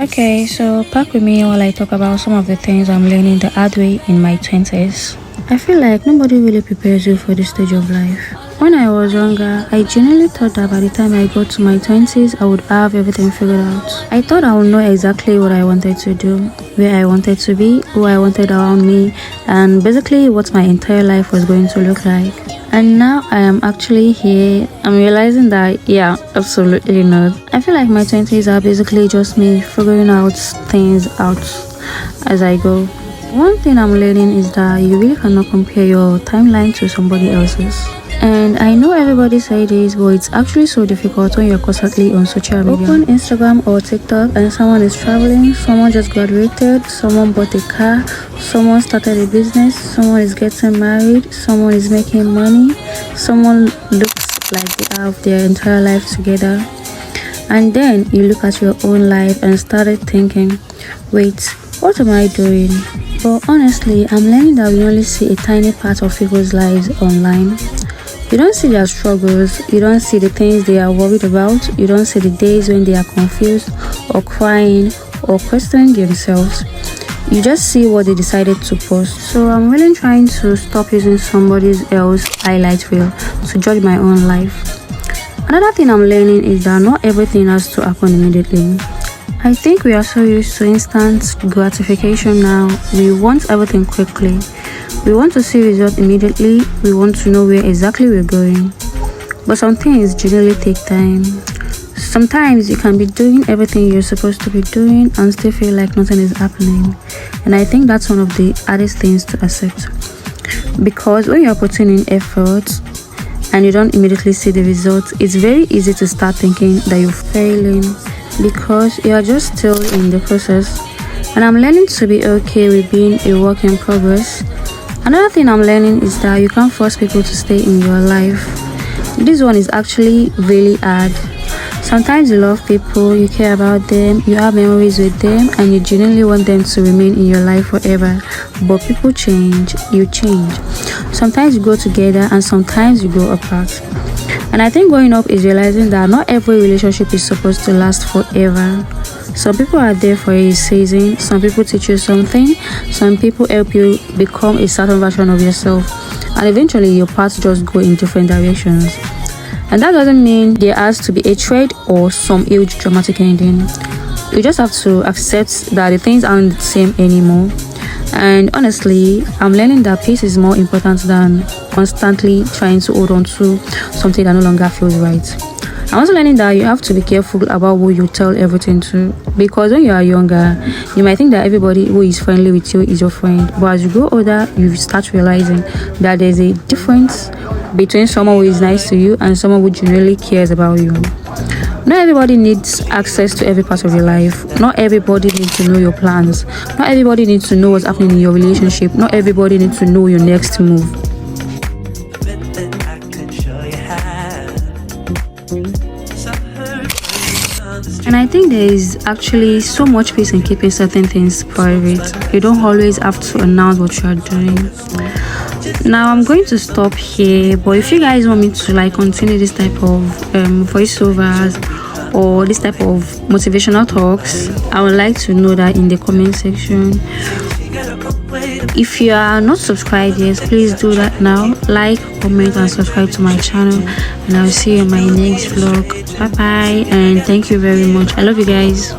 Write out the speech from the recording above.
Okay, so back with me while I talk about some of the things I'm learning the hard way in my 20s. I feel like nobody really prepares you for this stage of life. When I was younger, I genuinely thought that by the time I got to my 20s, I would have everything figured out. I thought I would know exactly what I wanted to do, where I wanted to be, who I wanted around me, and basically what my entire life was going to look like. And now I am actually here. I'm realizing that, yeah, absolutely not. I feel like my 20s are basically just me figuring out things out as I go. One thing I'm learning is that you really cannot compare your timeline to somebody else's. And I know everybody say this, but it's actually so difficult when you're constantly on social media. Open Instagram or TikTok and someone is traveling, someone just graduated, someone bought a car, someone started a business, someone is getting married, someone is making money, someone looks like they have their entire life together. And then you look at your own life and started thinking, wait, what am I doing? But honestly, I'm learning that we only see a tiny part of people's lives online. You don't see their struggles, you don't see the things they are worried about, you don't see the days when they are confused or crying or questioning themselves. You just see what they decided to post. So I'm really trying to stop using somebody else's highlight reel to judge my own life. Another thing I'm learning is that not everything has to happen immediately. I think we are so used to instant gratification now. We want everything quickly. We want to see results immediately. We want to know where exactly we're going. But some things generally take time. Sometimes you can be doing everything you're supposed to be doing and still feel like nothing is happening. And I think that's one of the hardest things to accept. Because when you're putting in effort and you don't immediately see the results, it's very easy to start thinking that you're failing because you are just still in the process. And I'm learning to be okay with being a work in progress. Another thing I'm learning is that you can't force people to stay in your life. This one is actually really hard. Sometimes you love people, you care about them, you have memories with them, and you genuinely want them to remain in your life forever. But people change, you change. Sometimes you go together and sometimes you go apart. And I think growing up is realizing that not every relationship is supposed to last forever. Some people are there for a season, some people teach you something, some people help you become a certain version of yourself, and eventually your paths just go in different directions. And that doesn't mean there has to be a trade or some huge dramatic ending. You just have to accept that the things aren't the same anymore. And honestly, I'm learning that peace is more important than constantly trying to hold on to something that no longer feels right. I'm also learning that you have to be careful about who you tell everything to, because when you are younger, you might think that everybody who is friendly with you is your friend. But as you grow older, you start realizing that there's a difference between someone who is nice to you and someone who genuinely cares about you. Not everybody needs access to every part of your life. Not everybody needs to know your plans. Not everybody needs to know what's happening in your relationship. Not everybody needs to know your next move. And I think there is actually so much peace in keeping certain things private. You don't always have to announce what you are doing. Now I'm going to stop here, but if you guys want me to continue this type of voiceovers or this type of motivational talks, I would like to know that in the comment section. If you are not subscribed yet, please do that now. Like, comment and subscribe to my channel, and I'll see you in my next vlog. Bye bye, and thank you very much. I love you guys.